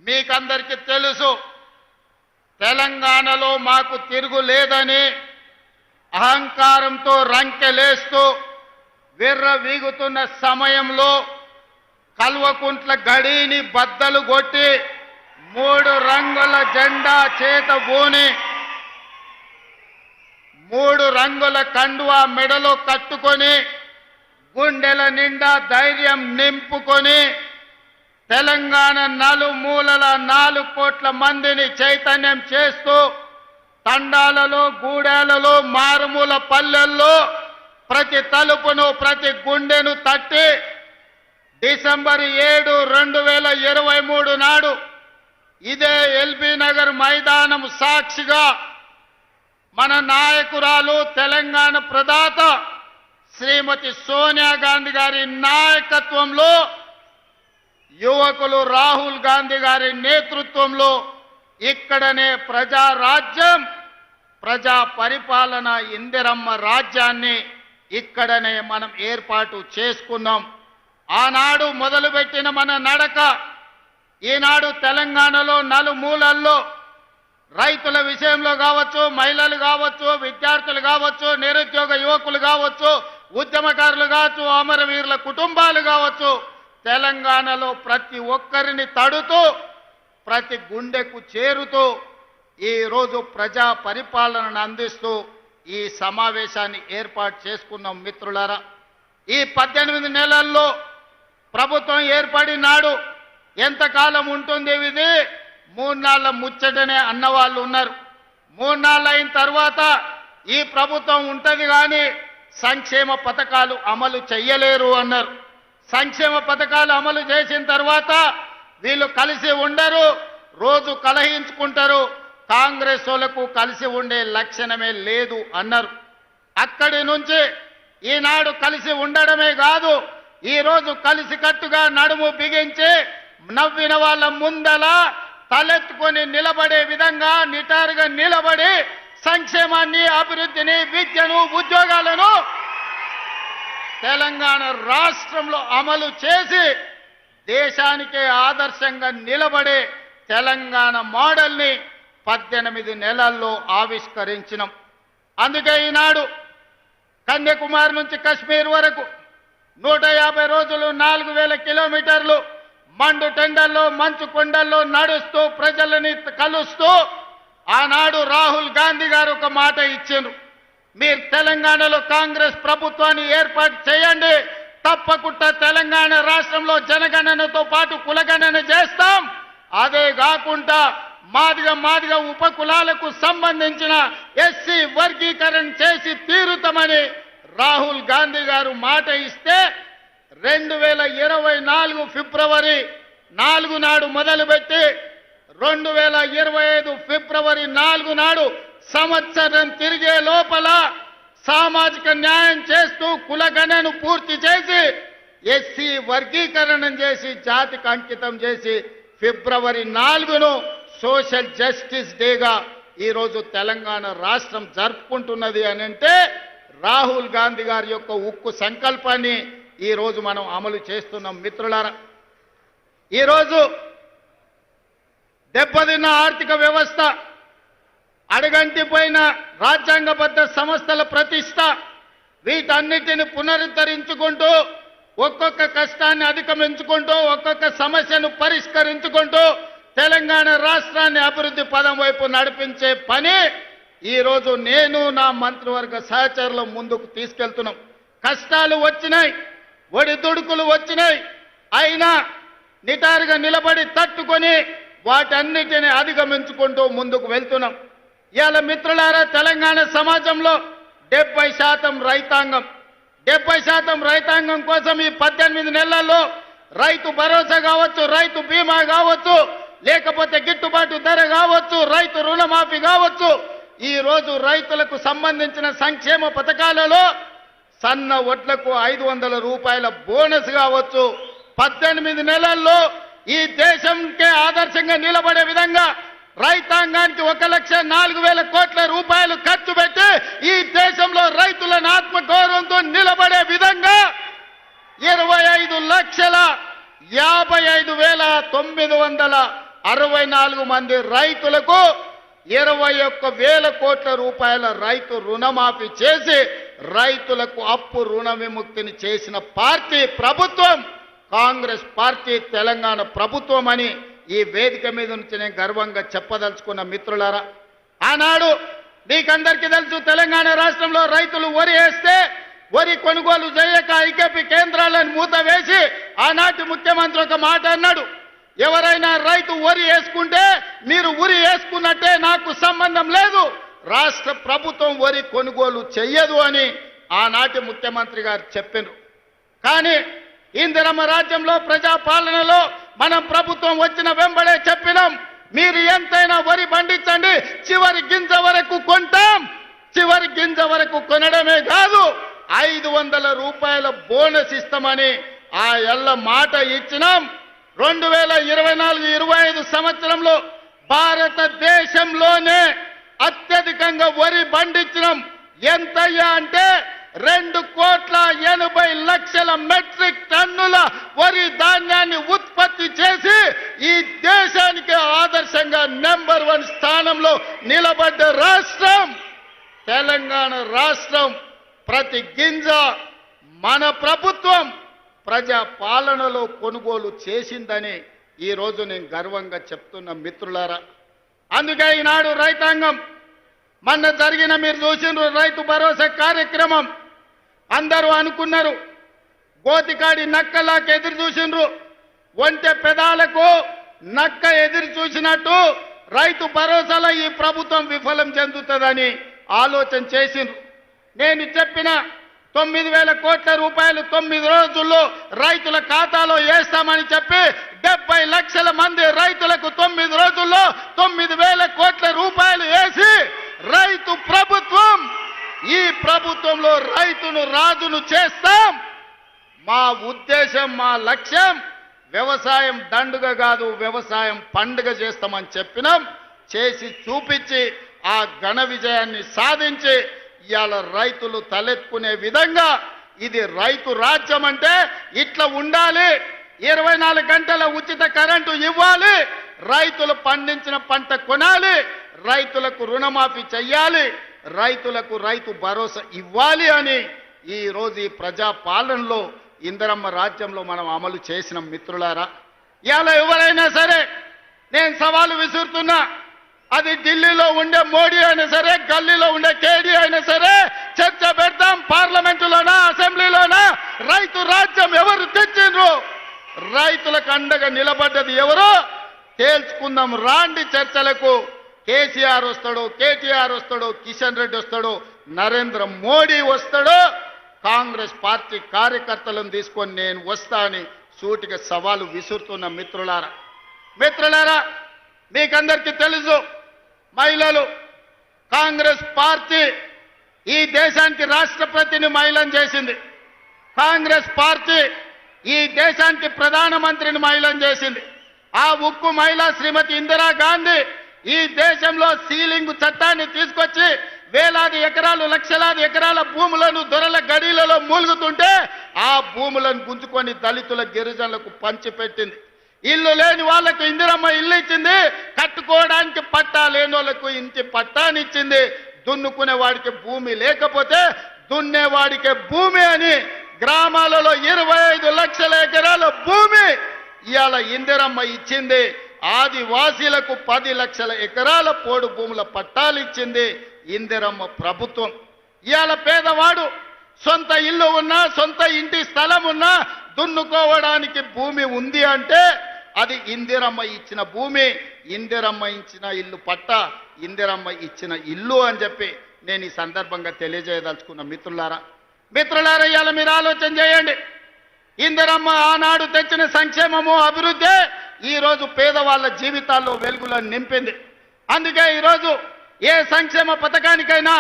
మీకందరికీ తెలుసు, తెలంగాణలో మాకు తిరుగులేదని అహంకారంతో రంకెలేస్తూ విర్రవీగుతున్న సమయంలో కల్వకుంట్ల గడిని బద్దలు కొట్టి 3 రంగుల జెండా చేత బూని 3 రంగుల కండువా మెడలో కట్టుకొని గుండెల నిండా ధైర్యం నింపుకొని తెలంగాణ నలుమూలల 4 కోట్ల మందిని చైతన్యం చేస్తూ తండాలలో, గూడాలలో, మారుమూల పల్లెల్లో ప్రతి తలుపును, ప్రతి గుండెను తట్టి డిసెంబర్ 7, 2023 నాడు ఇదే ఎల్బీ నగర్ మైదానం సాక్షిగా మన నాయకురాలు, తెలంగాణ ప్రదాత శ్రీమతి సోనియా గాంధీ గారి నాయకత్వంలో, యువకులు రాహుల్ గాంధీ గారి నేతృత్వంలో ఇక్కడనే ప్రజారాజ్యం, ప్రజా పరిపాలన, ఇందిరమ్మ రాజ్యాన్ని ఇక్కడనే మనం ఏర్పాటు చేసుకున్నాం. ఆనాడు మొదలుపెట్టిన మన నడక ఈనాడు తెలంగాణలో నలుమూలల్లో రైతుల విషయంలో కావచ్చు, మహిళలు కావచ్చు, విద్యార్థులు కావచ్చు, నిరుద్యోగ యువకులు కావచ్చు, ఉద్యమకారులు కావచ్చు, అమరవీరుల కుటుంబాలు కావచ్చు, తెలంగాణలో ప్రతి ఒక్కరిని తడుతూ ప్రతి గుండెకు చేరుతూ ఈరోజు ప్రజా పరిపాలనను అందిస్తూ ఈ సమావేశాన్ని ఏర్పాటు చేసుకున్నాం. మిత్రులారా, ఈ 18 నెలల్లో ప్రభుత్వం ఏర్పడినాడు ఎంతకాలం ఉంటుంది ఇది? 3 నాళ్ళ ముచ్చటనే అన్నవాళ్ళు ఉన్నారు. 3 నాళ్ళు అయిన తర్వాత ఈ ప్రభుత్వం ఉంటుంది కానీ సంక్షేమ పథకాలు అమలు చెయ్యలేరు అన్నారు. సంక్షేమ పథకాలు అమలు చేసిన తర్వాత వీళ్ళు కలిసి ఉండరు, రోజు కలహించుకుంటారు, కాంగ్రెస్ వాళ్ళకు కలిసి ఉండే లక్షణమే లేదు అన్నారు. అక్కడి నుంచి ఈనాడు కలిసి ఉండడమే కాదు, ఈరోజు కలిసికట్టుగా నడుము బిగించి నవ్విన వాళ్ళ ముందల తలెత్తుకొని నిలబడే విధంగా నిటారుగా నిలబడి సంక్షేమాన్ని, అభివృద్ధిని, విద్యను, ఉద్యోగాలను తెలంగాణ రాష్ట్రంలో అమలు చేసి దేశానికే ఆదర్శంగా నిలబడే తెలంగాణ మోడల్ని 18 నెలల్లో ఆవిష్కరించినాం. అందుకే ఈనాడు కన్యాకుమారి నుంచి కశ్మీర్ వరకు 150 రోజులు 4000 కిలోమీటర్లు మండు టెండల్లో, మంచు కొండల్లో నడుస్తూ ప్రజలని కలుస్తూ ఆనాడు రాహుల్ గాంధీ గారు ఒక మాట ఇచ్చారు, మీరు తెలంగాణలో కాంగ్రెస్ ప్రభుత్వాన్ని ఏర్పాటు చేయండి, తప్పకుండా తెలంగాణ రాష్ట్రంలో జనగణనతో పాటు కులగణన చేస్తాం, అదే కాకుండా మాదిగ ఉపకులాలకు సంబంధించిన ఎస్సీ వర్గీకరణ చేసి తీరుతామని రాహుల్ గాంధీ గారు మాట ఇస్తే 2024 ఫిబ్రవరి 4 నాడు మొదలుపెట్టి 2025 ఫిబ్రవరి 4 నాడు సంవత్సరం తిరిగే లోపల సామాజిక న్యాయం చేస్తూ కులగణను పూర్తి చేసి ఎస్సీ వర్గీకరణ చేసి జాతికి అంకితం చేసి ఫిబ్రవరి 4ను సోషల్ జస్టిస్ డేగా ఈరోజు తెలంగాణ రాష్ట్రం జరుపుకుంటున్నది అని అంటే రాహుల్ గాంధీ గారి యొక్క ఉక్కు సంకల్పాన్ని ఈరోజు మనం అమలు చేస్తున్నాం. మిత్రులారా, ఈరోజు దెబ్బతిన్న ఆర్థిక వ్యవస్థ, అడగంటిపోయిన రాజ్యాంగబద్ధ సంస్థల ప్రతిష్ట, వీటన్నిటిని పునరుద్ధరించుకుంటూ ఒక్కొక్క కష్టాన్ని అధిగమించుకుంటూ ఒక్కొక్క సమస్యను పరిష్కరించుకుంటూ తెలంగాణ రాష్ట్రాన్ని అభివృద్ధి పదం వైపు నడిపించే పని ఈరోజు నేను నా మంత్రివర్గ సహచరులు ముందుకు తీసుకెళ్తున్నాం. కష్టాలు వచ్చినాయి, ఒడిదుడుకులు వచ్చినాయి, అయినా నిటారుగా నిలబడి తట్టుకొని వాటన్నిటిని అధిగమించుకుంటూ ముందుకు వెళ్తున్నాం. ఇవాళ మిత్రులారా, తెలంగాణ సమాజంలో 70% రైతాంగం, 70% రైతాంగం కోసం ఈ 18 నెలల్లో రైతు భరోసా కావచ్చు, రైతు బీమా కావచ్చు, లేకపోతే గిట్టుబాటు ధర కావచ్చు, రైతు రుణమాఫీ కావచ్చు, ఈ రోజు రైతులకు సంబంధించిన సంక్షేమ పథకాలలో సన్న వడ్లకు 500 రూపాయల బోనస్ కావచ్చు, 18 నెలల్లో ఈ దేశంకే ఆదర్శంగా నిలబడే విధంగా రైతాంగానికి 1,04,000 కోట్ల రూపాయలు ఖర్చు పెట్టి ఈ దేశంలో రైతులను ఆత్మగౌరవంతో నిలబడే విధంగా 25,55,905 64 మంది రైతులకు 21,000 కోట్ల రూపాయల రైతు రుణమాఫీ చేసి రైతులకు అప్పు రుణ విముక్తిని చేసిన పార్టీ ప్రభుత్వం కాంగ్రెస్ పార్టీ, తెలంగాణ ప్రభుత్వం అని ఈ వేదిక మీద నుంచి నేను గర్వంగా చెప్పదలుచుకున్న మిత్రులారా. ఆనాడు మీకందరికీ తెలుసు, తెలంగాణ రాష్ట్రంలో రైతులు వరి వేస్తే వరి కొనుగోలు చేయక ఐకేపీ కేంద్రాలను మూత వేసి ఆనాటి ముఖ్యమంత్రి ఒక మాట అన్నాడు, ఎవరైనా రైతు వరి వేసుకుంటే మీరు ఉరి వేసుకున్నట్టే, నాకు సంబంధం లేదు, రాష్ట్ర ప్రభుత్వం వరి కొనుగోలు చెయ్యదు అని ఆనాటి ముఖ్యమంత్రి గారు చెప్పారు. కానీ ఇందిరమ్మ రాజ్యంలో ప్రజాపాలనలో మనం ప్రభుత్వం వచ్చిన వెంబడే చెప్పినాం, మీరు ఎంతైనా వరి పండించండి, చివరి గింజ వరకు కొంటాం. చివరి గింజ వరకు కొనడమే కాదు 500 రూపాయల బోనస్ ఇస్తామని ఆ ఎల్ల మాట ఇచ్చినాం. 2024-25 సంవత్సరంలో భారతదేశంలోనే అత్యధికంగా వరి పండించినాం. ఎంతయ్యా అంటే 2,80,00,000 మెట్రిక్ టన్నుల వరి ధాన్యాన్ని ఉత్పత్తి చేసి ఈ దేశానికి ఆదర్శంగా నెంబర్ 1 స్థానంలో నిలబడ్డ రాష్ట్రం తెలంగాణ రాష్ట్రం. ప్రతి గింజ మన ప్రభుత్వం ప్రజా పాలనలో కొనుగోలు చేసిందని ఈరోజు నేను గర్వంగా చెప్తున్న మిత్రులారా. అందుకే ఈనాడు రైతాంగం మొన్న జరిగిన మీరు చూసిన రైతు భరోసా కార్యక్రమం అందరూ అనుకున్నారు గోతికాడి నక్కలాకి ఎదురు చూసిండ్రు, ఒంటె పెదాలకు నక్క ఎదురు చూసినట్టు రైతు భరోసాలో ఈ ప్రభుత్వం విఫలం చెందుతుందని ఆలోచన చేసిండ్రు. నేను చెప్పిన 9,000 కోట్ల రూపాయలు 9 రోజుల్లో రైతుల ఖాతాలో వేస్తామని చెప్పి 70 లక్షల మంది రైతులకు 9 రోజుల్లో 9,000 కోట్ల రూపాయలు వేసి రైతు ప్రభుత్వం, ఈ ప్రభుత్వంలో రైతును రాజును చేస్తాం. మా ఉద్దేశం, మా లక్ష్యం వ్యవసాయం దండుగ కాదు, వ్యవసాయం పండుగ చేస్తామని చెప్పినాం. చేసి చూపించి ఆ ఘన విజయాన్ని సాధించి ఇవాళ రైతులు తలెత్తుకునే విధంగా ఇది రైతు రాజ్యం అంటే ఇట్లా ఉండాలి. 24 గంటల ఉచిత కరెంటు ఇవ్వాలి, రైతులు పండించిన పంట కొనాలి, రైతులకు రుణమాఫీ చెయ్యాలి, రైతులకు రైతు భరోసా ఇవ్వాలి అని ఈ రోజు ఈ ప్రజా పాలనలో ఇందిరమ్మ రాజ్యంలో మనం అమలు చేసిన మిత్రులారా. ఇవాళ ఎవరైనా సరే నేను సవాలు విసురుతున్నా, అది ఢిల్లీలో ఉండే మోడీ అయినా సరే, గల్లీలో ఉండే కేడీ అయినా సరే, చర్చ పెడతాం. పార్లమెంటులోనా అసెంబ్లీలోనా రైతు రాజ్యం ఎవరు తెచ్చిండ్రు, రైతులకు అండగా నిలబడ్డది ఎవరో తేల్చుకుందాం. రాండి చర్చలకు. కేసీఆర్ వస్తాడో, కేటీఆర్ వస్తాడో, కిషన్ రెడ్డి వస్తాడో, నరేంద్ర మోడీ వస్తాడో, కాంగ్రెస్ పార్టీ కార్యకర్తలను తీసుకొని నేను వస్తా అని సూటిగా సవాలు విసురుతున్న మిత్రులారా, మీకందరికీ తెలుసు, మహిళలు కాంగ్రెస్ పార్టీ ఈ దేశానికి రాష్ట్రపతిని మహిళను చేసింది. కాంగ్రెస్ పార్టీ ఈ దేశానికి ప్రధానమంత్రిని మహిళను చేసింది. ఆ ఉక్కు మహిళ శ్రీమతి ఇందిరాగాంధీ ఈ దేశంలో సీలింగ్ చట్టాన్ని తీసుకొచ్చి వేలాది ఎకరాలు, లక్షలాది ఎకరాల భూములను దొరల గడిలలో మూలుగుతుంటే ఆ భూములను గుంజుకొని దళితుల, గిరిజనులకు పంచిపెట్టింది. ఇల్లు లేని వాళ్లకు ఇందిరమ్మ ఇల్లు ఇచ్చింది, కట్టుకోవడానికి పట్టా లేని వాళ్ళకు ఇంటి పట్టానిచ్చింది. దున్నుకునే వాడికి భూమి లేకపోతే దున్నేవాడికే భూమి అని గ్రామాలలో 25 లక్షల ఎకరాల భూమి ఇవాళ ఇందిరమ్మ ఇచ్చింది. ఆదివాసీలకు 10 లక్షల ఎకరాల పోడు భూముల పట్టాలు ఇచ్చింది ఇందిరమ్మ ప్రభుత్వం. ఇవాళ పేదవాడు సొంత ఇల్లు ఉన్నా, సొంత ఇంటి స్థలం ఉన్నా దున్నుకోవడానికి భూమి ఉంది అంటే అది ఇందిరమ్మ ఇచ్చిన భూమి, ఇందిరమ్మ ఇచ్చిన ఇల్లు పట్ట, ఇందిరమ్మ ఇచ్చిన ఇల్లు అని చెప్పి నేను ఈ సందర్భంగా తెలియజేయదలుచుకున్న మిత్రులారా. ఇవాళ మీరు ఆలోచన చేయండి. ఇందిరమ్మ ఆనాడు తెచ్చిన సంక్షేమము, అభివృద్ధి ఈరోజు పేదవాళ్ళ జీవితాల్లో వెలుగులను నింపింది. అందుకే ఈరోజు ఏ సంక్షేమ పథకానికైనా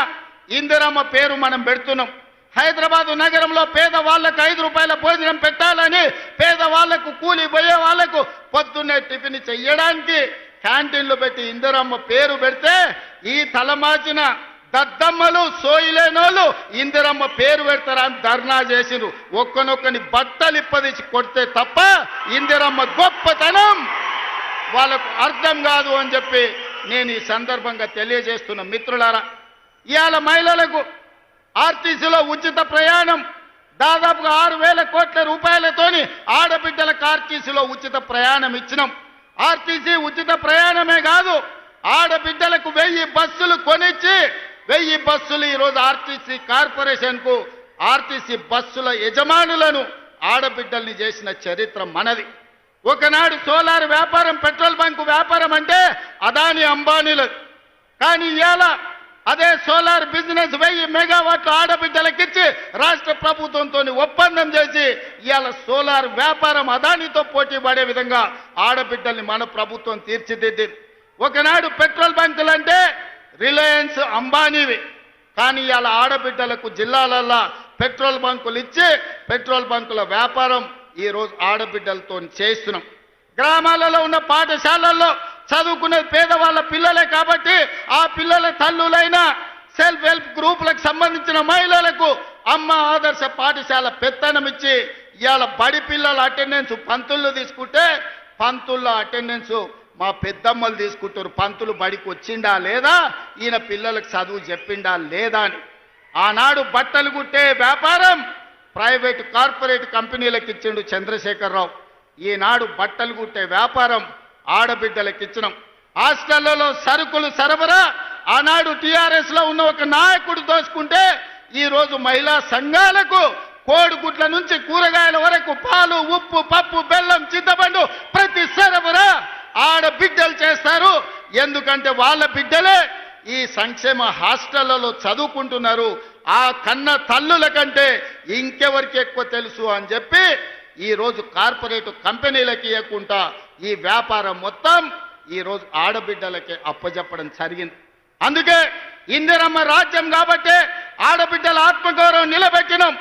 ఇందిరమ్మ పేరు మనం పెడుతున్నాం. హైదరాబాదు నగరంలో పేదవాళ్లకు 5 రూపాయల భోజనం పెట్టాలని, పేదవాళ్లకు, కూలి పోయే వాళ్లకు పొద్దున్నే టిఫిన్ చెయ్యడానికి క్యాంటీన్లు పెట్టి ఇందిరమ్మ పేరు పెడితే ఈ తలమాచిన దద్దమ్మలు, సోయిలేనోళ్ళు ఇందిరమ్మ పేరు పెడతారని ధర్నా చేసిరు. ఒక్కనొక్కని బట్టలు ఇప్పదీసి కొడితే తప్ప ఇందిరమ్మ గొప్పతనం వాళ్ళకు అర్థం కాదు అని చెప్పి నేను ఈ సందర్భంగా తెలియజేస్తున్న మిత్రులారా. ఇవాళ మహిళలకు ఆర్టీసీలో ఉచిత ప్రయాణం దాదాపుగా 6,000 కోట్ల రూపాయలతోని ఆడబిడ్డలకు ఆర్టీసీలో ఉచిత ప్రయాణం ఇచ్చినాం. ఆర్టీసీ ఉచిత ప్రయాణమే కాదు, ఆడబిడ్డలకు 1000 బస్సులు కొనిచ్చి 1000 బస్సులు ఈరోజు ఆర్టీసీ కార్పొరేషన్కు ఆర్టీసీ బస్సుల యజమానులను ఆడబిడ్డల్ని చేసిన చరిత్ర మనది. ఒకనాడు సోలార్ వ్యాపారం, పెట్రోల్ బంకు వ్యాపారం అంటే అదాని అంబానీలది. కానీ ఇవాళ అదే సోలార్ బిజినెస్ 1000 మెగావాట్లు ఆడబిడ్డలకిచ్చి రాష్ట్ర ప్రభుత్వంతో ఒప్పందం చేసి ఇవాళ సోలార్ వ్యాపారం అదానితో పోటీ పడే విధంగా ఆడబిడ్డల్ని మన ప్రభుత్వం తీర్చిదిద్దింది. ఒకనాడు పెట్రోల్ బంకులు అంటే రిలయన్స్ అంబానీవి. కానీ ఇవాళ ఆడబిడ్డలకు జిల్లాలల్లో పెట్రోల్ బంకులు ఇచ్చి పెట్రోల్ బంకుల వ్యాపారం ఈరోజు ఆడబిడ్డలతో చేస్తున్నాం. గ్రామాలలో ఉన్న పాఠశాలల్లో చదువుకునే పేదవాళ్ళ పిల్లలే కాబట్టి ఆ పిల్లల తల్లులైన సెల్ఫ్ హెల్ప్ గ్రూపులకు సంబంధించిన మహిళలకు అమ్మ ఆదర్శ పాఠశాల పెత్తనం ఇచ్చి ఇవాళ బడి పిల్లల అటెండెన్స్ పంతులు తీసుకుంటే పంతుల అటెండెన్స్ మా పెద్దమ్మలు తీసుకుంటారు. పంతులు బడికి వచ్చిండా లేదా, ఈయన పిల్లలకు చదువు చెప్పిండా లేదా అని. ఆనాడు బట్టలు కుట్టే వ్యాపారం ప్రైవేటు కార్పొరేట్ కంపెనీలకు ఇచ్చిండు చంద్రశేఖరరావు. ఈనాడు బట్టలు కుట్టే వ్యాపారం ఆడబిడ్డలకు ఇచ్చినాం. హాస్టళ్లలో సరుకులు సరఫరా ఆనాడు టీఆర్ఎస్ లో ఉన్న ఒక నాయకుడు దోచుకుంటే ఈరోజు మహిళా సంఘాలకు కోడిగుడ్ల నుంచి కూరగాయల వరకు పాలు, ఉప్పు, పప్పు, బెల్లం, చింతపండు ప్రతి సరఫరా ఆడబిడ్డలు చేస్తారు. ఎందుకంటే వాళ్ళ బిడ్డలే ఈ సంక్షేమ హాస్టళ్లలో చదువుకుంటున్నారు. ఆ కన్న తల్లుల కంటే ఇంకెవరికి ఎక్కువ తెలుసు అని చెప్పి ఈరోజు కార్పొరేట్ కంపెనీలకి ఇవ్వకుండా ఈ వ్యాపారం మొత్తం ఈరోజు ఆడబిడ్డలకే అప్పచెప్పడం జరిగింది. అందుకే ఇందిరమ్మ రాజ్యం కాబట్టి ఆడబిడ్డల ఆత్మగౌరవం నిలబెట్టినాం,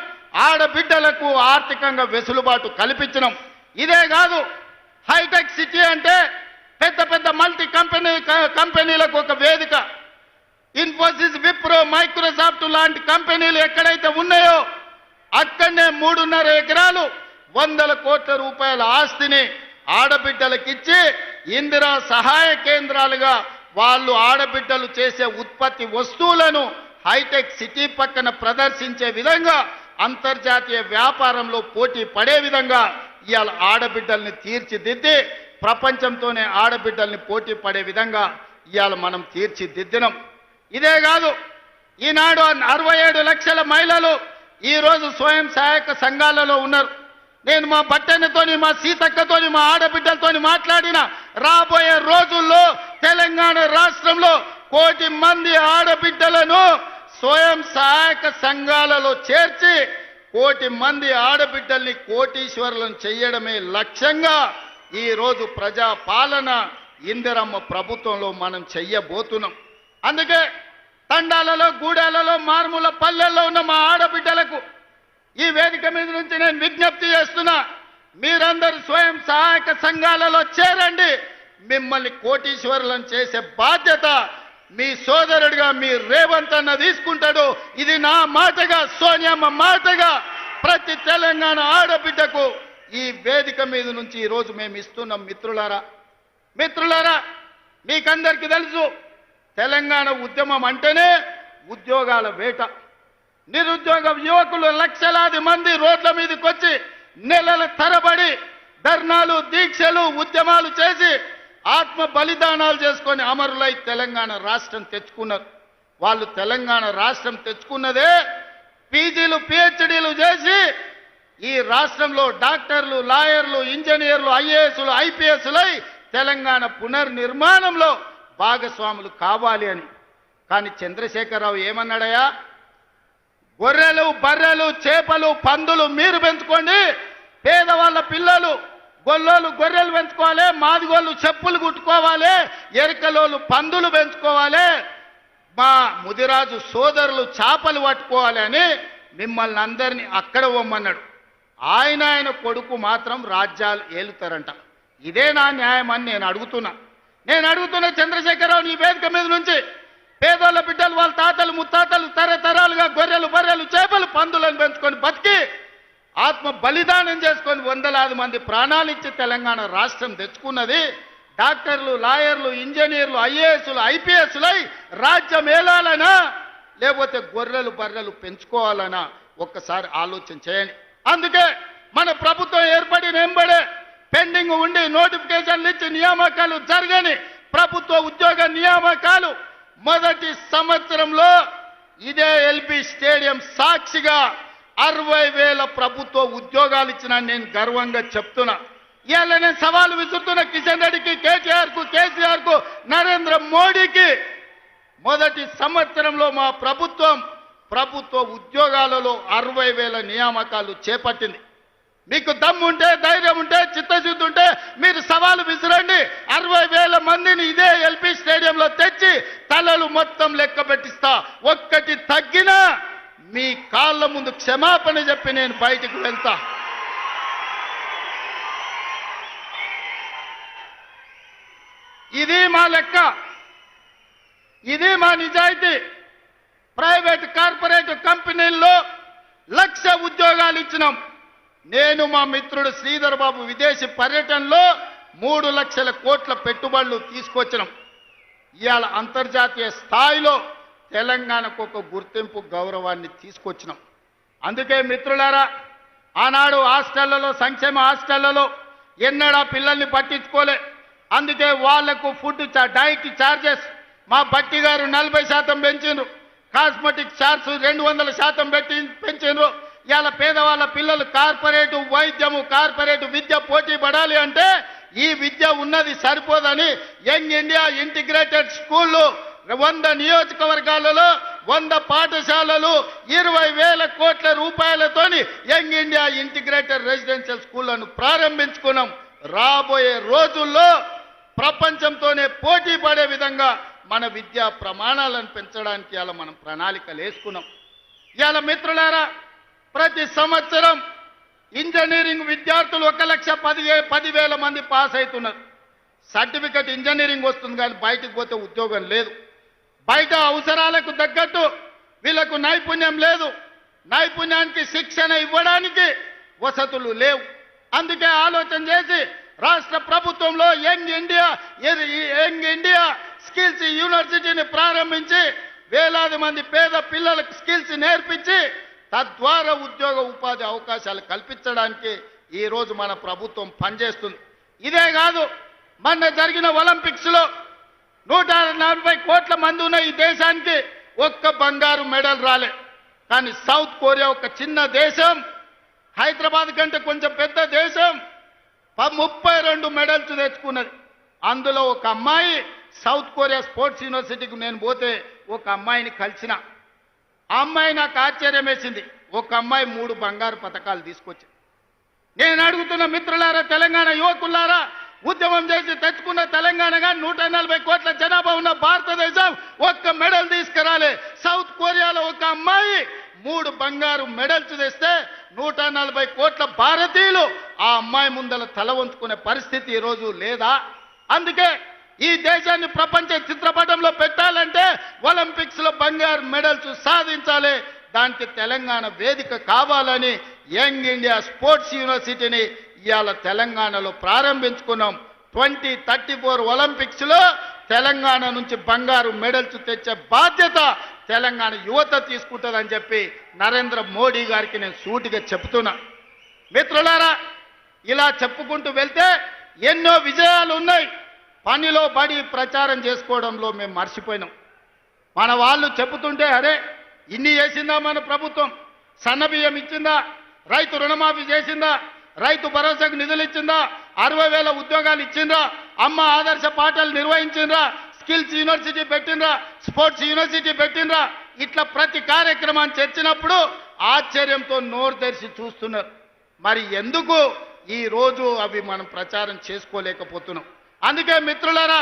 ఆడబిడ్డలకు ఆర్థికంగా వెసులుబాటు కల్పించినాం. ఇదే కాదు, హైటెక్ సిటీ అంటే పెద్ద పెద్ద మల్టీ కంపెనీలకు ఒక వేదిక. ఇన్ఫోసిస్, విప్రో, మైక్రోసాఫ్ట్ లాంటి కంపెనీలు ఎక్కడైతే ఉన్నాయో అక్కడనే 3.5 ఎకరాలు 100 కోట్ల రూపాయల ఆస్తిని ఆడబిడ్డలకిచ్చి ఇందిరా సహాయ కేంద్రాలుగా వాళ్ళు ఆడబిడ్డలు చేసే ఉత్పత్తి వస్తువులను హైటెక్ సిటీ పక్కన ప్రదర్శించే విధంగా అంతర్జాతీయ వ్యాపారంలో పోటీ పడే విధంగా ఇవాళ ఆడబిడ్డల్ని తీర్చిదిద్ది ప్రపంచంతోనే ఆడబిడ్డల్ని పోటీ పడే విధంగా ఇవాళ మనం తీర్చిదిద్దినాం. ఇదే కాదు, ఈనాడు 67 లక్షల మహిళలు ఈరోజు స్వయం సహాయక సంఘాలలో ఉన్నారు. నేను మా బట్టెనతోని, మా సీతక్కతోని, మా ఆడబిడ్డలతోని మాట్లాడిన రాబోయే రోజుల్లో తెలంగాణ రాష్ట్రంలో 1 కోటి మంది ఆడబిడ్డలను స్వయం సహాయక సంఘాలలో చేర్చి 1 కోటి మంది ఆడబిడ్డల్ని కోటీశ్వరులను చేయడమే లక్ష్యంగా ఈరోజు ప్రజా పాలన ఇందిరమ్మ ప్రభుత్వంలో మనం చెయ్యబోతున్నాం. అందుకే తండాలలో, గూడాలలో, మారుమూల పల్లెల్లో ఉన్న మా ఆడబిడ్డలకు ఈ వేదిక మీద నుంచి నేను విజ్ఞప్తి చేస్తున్నా, మీరందరూ స్వయం సహాయక సంఘాలలో చేరండి. మిమ్మల్ని కోటీశ్వరులను చేసే బాధ్యత మీ సోదరుడిగా మీ రేవంత్ అన్న తీసుకుంటాడు. ఇది నా మాటగా, సోనియమ్మ మాటగా ప్రతి తెలంగాణ ఆడబిడ్డకు ఈ వేదిక మీద నుంచి ఈరోజు మేము ఇస్తున్నాం. మిత్రులారా, మీకందరికీ తెలుసు, తెలంగాణ ఉద్యమం అంటేనే ఉద్యోగాల వేట. నిరుద్యోగ యువకులు లక్షలాది మంది రోడ్ల మీదకి వచ్చి నెలల తరబడి ధర్నాలు, దీక్షలు, ఉద్యమాలు చేసి ఆత్మ బలిదానాలు చేసుకొని అమరులై తెలంగాణ రాష్ట్రం తెచ్చుకున్నారు. వాళ్ళు తెలంగాణ రాష్ట్రం తెచ్చుకున్నదే పీజీలు, పిహెచ్డీలు చేసి ఈ రాష్ట్రంలో డాక్టర్లు, లాయర్లు, ఇంజనీర్లు, ఐఏఎస్లు, ఐపీఎస్లై తెలంగాణ పునర్నిర్మాణంలో భాగస్వాములు కావాలి అని. కానీ చంద్రశేఖరరావు ఏమన్నాడయా, గొర్రెలు, బర్రెలు, చేపలు, పందులు మీరు పెంచుకోండి, పేదవాళ్ళ పిల్లలు గొల్లోళ్ళు గొర్రెలు పెంచుకోవాలి, మాదిగోళ్ళు చెప్పులు కుట్టుకోవాలి, ఎరకలోళ్ళు పందులు పెంచుకోవాలి, మా ముదిరాజు సోదరులు చేపలు పట్టుకోవాలి అని మిమ్మల్ని అందరినీ అక్కడ పొమ్మన్నాడు. ఆయన కొడుకు మాత్రం రాజ్యాలు ఏలుతారంట. ఇదే నా న్యాయం అని నేను అడుగుతున్నా చంద్రశేఖరరావు నీ వేదిక మీద నుంచి. పేదోళ్ళ బిడ్డలు వాళ్ళ తాతలు ముత్తాతలు తరతరాలుగా గొర్రెలు, బర్రెలు, చేపలు, పందులను పెంచుకొని బతికి ఆత్మ బలిదానం చేసుకొని వందలాది మంది ప్రాణాలు ఇచ్చి తెలంగాణ రాష్ట్రం తెచ్చుకున్నది. డాక్టర్లు, లాయర్లు, ఇంజనీర్లు, ఐఏఎస్లు, ఐపీఎస్లై రాజ్యం ఏలాలనా లేకపోతే గొర్రెలు బర్రెలు పెంచుకోవాలనా ఒక్కసారి ఆలోచన చేయండి. అందుకే మన ప్రభుత్వం ఏర్పడిన వెంబడే పెండింగ్ ఉండి నోటిఫికేషన్లు ఇచ్చి నియామకాలు జరగని ప్రభుత్వ ఉద్యోగ నియామకాలు మొదటి సంవత్సరంలో ఇదే ఎల్బీ స్టేడియం సాక్షిగా 60,000 ప్రభుత్వ ఉద్యోగాలు ఇచ్చిన నేను గర్వంగా చెప్తున్నా. ఇవాళ నేను సవాలు విసురుతున్న కిషన్ రెడ్డికి, కేటీఆర్ కు, కేసీఆర్ కు, నరేంద్ర మోడీకి మొదటి సంవత్సరంలో మా ప్రభుత్వ ఉద్యోగాలలో 60,000 నియామకాలు చేపట్టింది. మీకు దమ్ముంటే, ధైర్యం ఉంటే, చిత్తశుద్ధి ఉంటే మీరు సవాలు విసిరండి. 60,000 మందిని ఇదే ఎల్బీ స్టేడియంలో తెచ్చి తలలు మొత్తం లెక్క పెట్టిస్తా. ఒక్కటి తగ్గినా మీ కాళ్ళ ముందు క్షమాపణ చెప్పి నేను బయటికి వెళ్తా. ఇది మా లెక్క, ఇది మా నిజాయితీ. ప్రైవేట్ కార్పొరేట్ కంపెనీల్లో 1,00,000 ఉద్యోగాలు ఇచ్చినాం. నేను మా మిత్రుడు శ్రీధర్ బాబు విదేశీ పర్యటనలో 3 లక్షల కోట్ల పెట్టుబడులు తీసుకొచ్చినాం. ఇవాళ అంతర్జాతీయ స్థాయిలో తెలంగాణకు ఒక గుర్తింపు, గౌరవాన్ని తీసుకొచ్చినాం. అందుకే మిత్రులారా, ఆనాడు హాస్టళ్లలో, సంక్షేమ హాస్టళ్లలో ఎన్నడా పిల్లల్ని పట్టించుకోలే. అందుకే వాళ్లకు ఫుడ్ డైట్ ఛార్జెస్ మా బట్టి గారు 40% పెంచిండ్రు. Cosmetic charge 200% పెంచిండ్రు. ఇవాళ పేదవాళ్ళ పిల్లలు కార్పొరేటు వైద్యము, కార్పొరేటు విద్య పోటీ పడాలి అంటే ఈ విద్య ఉన్నది సరిపోదని యంగ్ ఇండియా ఇంటిగ్రేటెడ్ స్కూళ్ళు 100 నియోజకవర్గాలలో 100 పాఠశాలలు 20,000 కోట్ల రూపాయలతోని యంగ్ ఇండియా ఇంటిగ్రేటెడ్ రెసిడెన్షియల్ స్కూళ్లను ప్రారంభించుకున్నాం. రాబోయే రోజుల్లో ప్రపంచంతోనే పోటీ పడే విధంగా మన విద్యా ప్రమాణాలను పెంచడానికి ఇలా మనం ప్రణాళికలు వేసుకున్నాం. ఇవాళ మిత్రులారా, ప్రతి సంవత్సరం ఇంజనీరింగ్ విద్యార్థులు 1,10,000 మంది పాస్ అవుతున్నారు. సర్టిఫికెట్ ఇంజనీరింగ్ వస్తుంది కానీ బయటకు పోతే ఉద్యోగం లేదు. బయట అవసరాలకు తగ్గట్టు వీళ్ళకు నైపుణ్యం లేదు. నైపుణ్యానికి శిక్షణ ఇవ్వడానికి వసతులు లేవు. అందుకే ఆలోచన చేసి రాష్ట్ర ప్రభుత్వంలో యంగ్ ఇండియా స్కిల్స్ యూనివర్సిటీని ప్రారంభించి వేలాది మంది పేద పిల్లలకు స్కిల్స్ నేర్పించి తద్వారా ఉద్యోగ ఉపాధి అవకాశాలు కల్పించడానికి ఈరోజు మన ప్రభుత్వం పనిచేస్తుంది. ఇదే కాదు, మొన్న జరిగిన ఒలింపిక్స్ లో 140 కోట్ల మంది ఉన్న ఈ దేశానికి ఒక్క బంగారు మెడల్ రాలే. కానీ సౌత్ కొరియా ఒక చిన్న దేశం, హైదరాబాద్ కంటే కొంచెం పెద్ద దేశం, 32 మెడల్స్ తెచ్చుకున్నది. అందులో ఒక అమ్మాయి సౌత్ కొరియా స్పోర్ట్స్ యూనివర్సిటీకి నేను పోతే ఒక అమ్మాయిని కలిసిన. ఆ అమ్మాయి నాకు ఆశ్చర్యం వేసింది. ఒక అమ్మాయి 3 బంగారు పతకాలు తీసుకొచ్చింది. నేను అడుగుతున్న మిత్రులారా, తెలంగాణ యువకులారా, ఉద్యమం చేసి తెచ్చుకున్న తెలంగాణగా 140 కోట్ల జనాభా ఉన్న భారతదేశం ఒక్క మెడల్ తీసుకురాలే. సౌత్ కొరియాలో ఒక అమ్మాయి 3 బంగారు మెడల్స్ తెస్తే 140 కోట్ల భారతీయులు ఆ అమ్మాయి ముందల తల వంచుకునే పరిస్థితి ఈరోజు లేదా? అందుకే ఈ దేశాన్ని ప్రపంచ చిత్రపటంలో పెట్టాలంటే ఒలింపిక్స్ లో బంగారు మెడల్స్ సాధించాలి. దానికి తెలంగాణ వేదిక కావాలని యంగ్ ఇండియా స్పోర్ట్స్ యూనివర్సిటీని ఇవాళ తెలంగాణలో ప్రారంభించుకున్నాం. 2034 ఒలింపిక్స్ లో తెలంగాణ నుంచి బంగారు మెడల్స్ తెచ్చే బాధ్యత తెలంగాణ యువత తీసుకుంటుందని చెప్పి నరేంద్ర మోడీ గారికి నేను సూటిగా చెప్తున్నా. మిత్రులారా, ఇలా చెప్పుకుంటూ వెళ్తే ఎన్నో విజయాలు ఉన్నాయి. పనిలో పడి ప్రచారం చేసుకోవడంలో మేము మర్చిపోయినాం. మన వాళ్ళు చెబుతుంటే అరే ఇన్ని చేసిందా మన ప్రభుత్వం? సన్నబియ్యం ఇచ్చిందా? రైతు రుణమాఫీ చేసిందా? రైతు భరోసాకు నిధులు ఇచ్చిందా? 60,000 ఉద్యోగాలు ఇచ్చిండ్రా? అమ్మ ఆదర్శ పాఠాలు నిర్వహించిండ్రా? స్కిల్స్ యూనివర్సిటీ పెట్టిండ్రా? స్పోర్ట్స్ యూనివర్సిటీ పెట్టిండ్రా? ఇట్లా ప్రతి కార్యక్రమాన్ని చర్చినప్పుడు ఆశ్చర్యంతో నోరు తెరిచి చూస్తున్నారు. మరి ఎందుకు ఈ రోజు అవి మనం ప్రచారం చేసుకోలేకపోతున్నాం? అందుకే మిత్రులారా,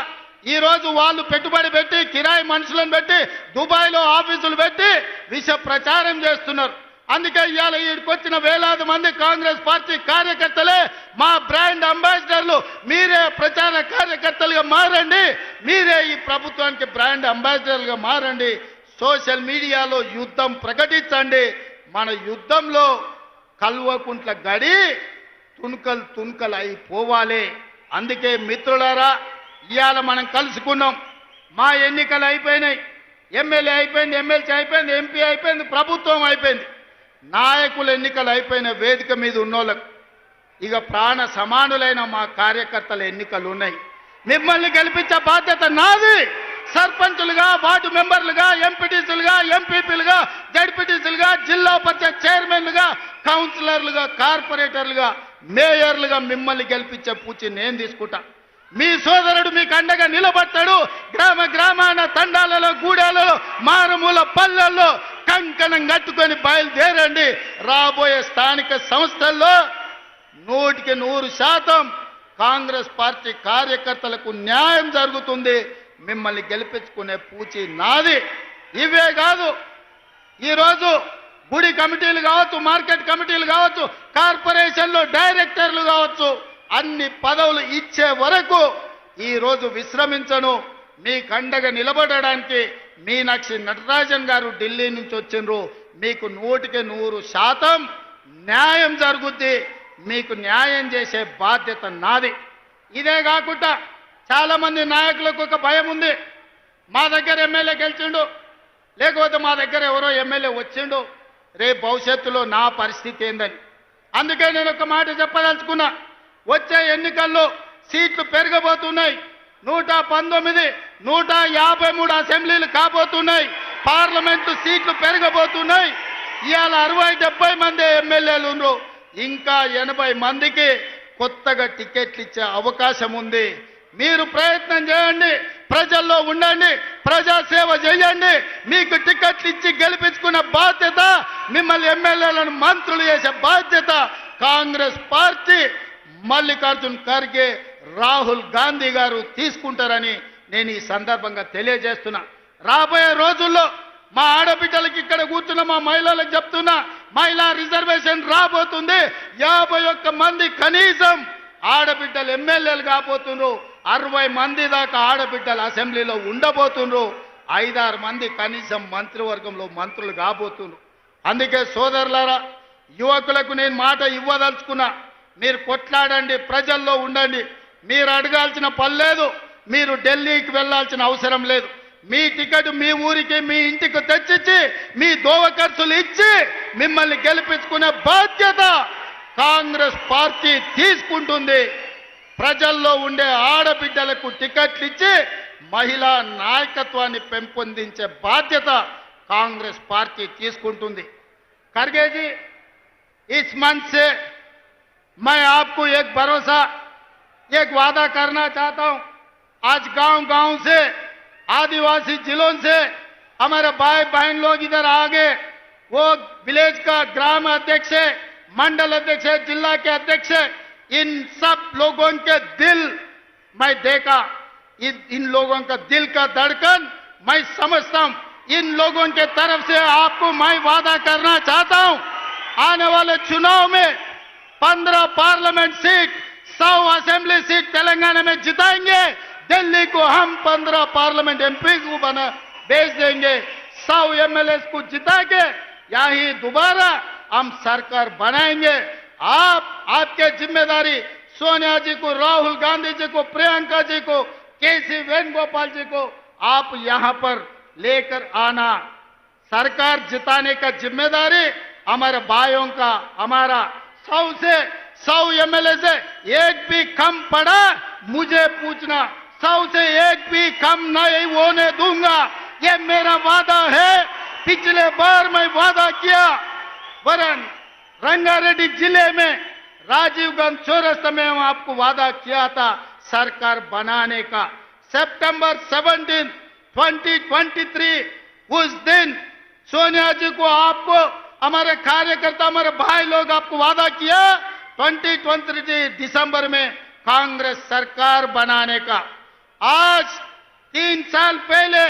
ఈ రోజు వాళ్ళు పెట్టుబడి పెట్టి కిరాయి మనుషులను పెట్టి దుబాయ్లో ఆఫీసులు పెట్టి విష ప్రచారం చేస్తున్నారు. అందుకే ఇవాళ ఈడికొచ్చిన వేలాది మంది కాంగ్రెస్ పార్టీ కార్యకర్తలే మా బ్రాండ్ అంబాసిడర్లు. మీరే ప్రచార కార్యకర్తలుగా మారండి, మీరే ఈ ప్రభుత్వానికి బ్రాండ్ అంబాసిడర్లుగా మారండి. సోషల్ మీడియాలో యుద్ధం ప్రకటించండి. మన యుద్ధంలో కల్వకుంట్ల గడి తుణుకలు అయిపోవాలి. అందుకే మిత్రులారా, ఇవాళ మనం కలుసుకున్నాం. మా ఎన్నికలు అయిపోయినాయి, ఎమ్మెల్యే అయిపోయింది, ఎమ్మెల్సీ అయిపోయింది, ఎంపీ అయిపోయింది, ప్రభుత్వం అయిపోయింది. నాయకుల ఎన్నికలు అయిపోయిన వేదిక మీద ఉన్నోళ్ళకు ఇక ప్రాణ సమానులైన మా కార్యకర్తల ఎన్నికలు ఉన్నాయి. మిమ్మల్ని గెలిపించే బాధ్యత నాది. సర్పంచులుగా, వార్డు మెంబర్లుగా, ఎంపీటీసీలుగా, ఎంపీపీలుగా, జడ్పీటీసీలుగా, జిల్లా పరిషత్ చైర్మన్లుగా, కౌన్సిలర్లుగా, కార్పొరేటర్లుగా, మేయర్లుగా మిమ్మల్ని గెలిపించే పూచి నేను తీసుకుంటా. మీ సోదరుడు మీకు అండగా నిలబడతాడు. గ్రామ గ్రామాన, తండాలలో, గూడాలలో, మారుమూల పల్లెల్లో కంకణం కట్టుకొని బయలుదేరండి. రాబోయే స్థానిక సంస్థల్లో 100% కాంగ్రెస్ పార్టీ కార్యకర్తలకు న్యాయం జరుగుతుంది. మిమ్మల్ని గెలిపించుకునే పూచి నాది. ఇవే కాదు, ఈరోజు గుడి కమిటీలు కావచ్చు, మార్కెట్ కమిటీలు కావచ్చు, కార్పొరేషన్లో డైరెక్టర్లు కావచ్చు, అన్ని పదవులు ఇచ్చే వరకు ఈరోజు విశ్రమించను. మీకు అండగా నిలబడడానికి మీనాక్షి నటరాజన్ గారు ఢిల్లీ నుంచి వచ్చిండ్రు. మీకు 100% న్యాయం జరుగుద్ది. మీకు న్యాయం చేసే బాధ్యత నాది. ఇదే కాకుండా చాలా మంది నాయకులకు ఒక భయం ఉంది. మా దగ్గర ఎమ్మెల్యే గెలిచిండు, లేకపోతే మా దగ్గర ఎవరో ఎమ్మెల్యే వచ్చిండు, రేపు భవిష్యత్తులో నా పరిస్థితి ఏందని. అందుకే నేను ఒక మాట చెప్పదలుచుకున్నా. వచ్చే ఎన్నికల్లో సీట్లు పెరగబోతున్నాయి. 119, 153 అసెంబ్లీలు కాబోతున్నాయి. పార్లమెంటు సీట్లు పెరగబోతున్నాయి. ఇవాళ 60-70 మంది ఎమ్మెల్యేలు ఉన్నారు. ఇంకా 80 మందికి కొత్తగా టికెట్లు ఇచ్చే అవకాశం ఉంది. మీరు ప్రయత్నం చేయండి, ప్రజల్లో ఉండండి, ప్రజాసేవ చేయండి. మీకు టికెట్లు ఇచ్చి గెలిపించుకున్న బాధ్యత, మిమ్మల్ని ఎమ్మెల్యేలను మంత్రులు చేసే బాధ్యత కాంగ్రెస్ పార్టీ, మల్లికార్జున్ ఖర్గే, రాహుల్ గాంధీ గారు తీసుకుంటారని నేను ఈ సందర్భంగా తెలియజేస్తున్నా. రాబోయే రోజుల్లో మా ఆడబిడ్డలకి, ఇక్కడ కూర్చున్న మా మహిళలకు చెప్తున్నా, మహిళా రిజర్వేషన్ రాబోతుంది. 51 మంది కనీసం ఆడబిడ్డలు ఎమ్మెల్యేలు కాబోతున్నారు. 60 మంది దాకా ఆడబిడ్డలు అసెంబ్లీలో ఉండబోతున్నారు. 5-6 మంది కనీసం మంత్రివర్గంలో మంత్రులు కాబోతున్నారు. అందుకే సోదరులారా, యువకులకు నేను మాట ఇవ్వదలుచుకున్నా. మీరు కొట్లాడండి, ప్రజల్లో ఉండండి. మీరు అడగాల్సిన పని లేదు, మీరు ఢిల్లీకి వెళ్ళాల్సిన అవసరం లేదు. మీ టికెట్ మీ ఊరికి, మీ ఇంటికి తెచ్చిచ్చి, మీ దోవ ఖర్చులు ఇచ్చి మిమ్మల్ని గెలిపించుకునే బాధ్యత కాంగ్రెస్ పార్టీ తీసుకుంటుంది. ప్రజల్లో ఉండే ఆడబిడ్డలకు టికెట్లు ఇచ్చి మహిళా నాయకత్వాన్ని పెంపొందించే బాధ్యత కాంగ్రెస్ పార్టీ తీసుకుంటుంది. ఖర్గే जी, इस मंच से मैं आपको एक भरोसा, एक वादा करना चाहता हूं. आज गांव-गांव से, आदिवासी जिलों से हमारे भाई बहन लोग इधर आ गए. वो विलेज का ग्राम अध्यक्ष है, मंडल अध्यक्ष है, जिला के अध्यक्ष है. इन सब लोगों के दिल मैं देखा, इन लोगों का दिल का धड़कन मैं समझता हूं. इन लोगों के तरफ से आपको मैं वादा करना चाहता हूं, आने वाले चुनाव में 15 parliament seat, 100 assembly seat Telangana में जिताएंगे. दिल्ली को हम 15 पार्लियामेंट एमपी को बना भेज देंगे. 100 एमएलए को जिता के यही दोबारा हम सरकार बनाएंगे. आपके जिम्मेदारी सोनिया जी को, राहुल गांधी जी को, प्रियंका जी को, केसी वेणुगोपाल जी को आप यहां पर लेकर आना. सरकार जिताने का जिम्मेदारी हमारे भाइयों का. हमारा 100 एमएलए से एक भी कम पड़ा मुझे पूछना. 100 से एक भी कम नहीं होने दूंगा, ये मेरा वादा है. पिछले बार मैं वादा किया, वरन रंगारेड्डी जिले में राजीव गांधी चौरस्ता में हम आपको वादा किया था सरकार बनाने का. सितंबर 17, 2023 उस दिन सोनिया जी को, आपको, हमारे कार्यकर्ता, हमारे भाई लोग आपको वादा किया 2023 दिसंबर में कांग्रेस सरकार बनाने का. आज 3 साल पहले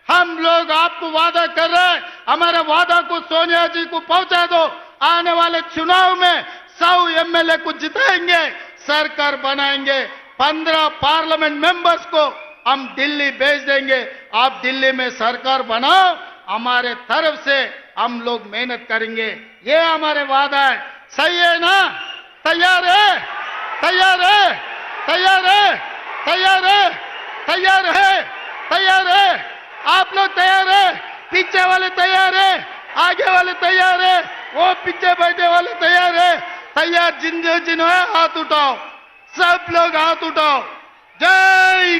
हम लोग आपको वादा कर रहे हैं, हमारे वादा को सोनिया जी को पहुंचा दो. आने वाले चुनाव में 100 एमएलए को जिताएंगे, सरकार बनाएंगे. 15 पार्लियामेंट मेंबर्स को हम दिल्ली भेज देंगे. आप दिल्ली में सरकार बनाओ, हमारे तरफ से हम लोग मेहनत करेंगे. ये हमारे वादा है. सही है ना? तैयार है? तैयार है? तैयार है? तैयार है? तैयार है? तैयार है? आप लोग तैयार है? पीछे वाले तैयार है? आगे वाले तैयार है? वो पीछे बैठे वाले तैयार है? तैयार जिन है हाथ उठाओ, सब लोग हाथ उठाओ। जय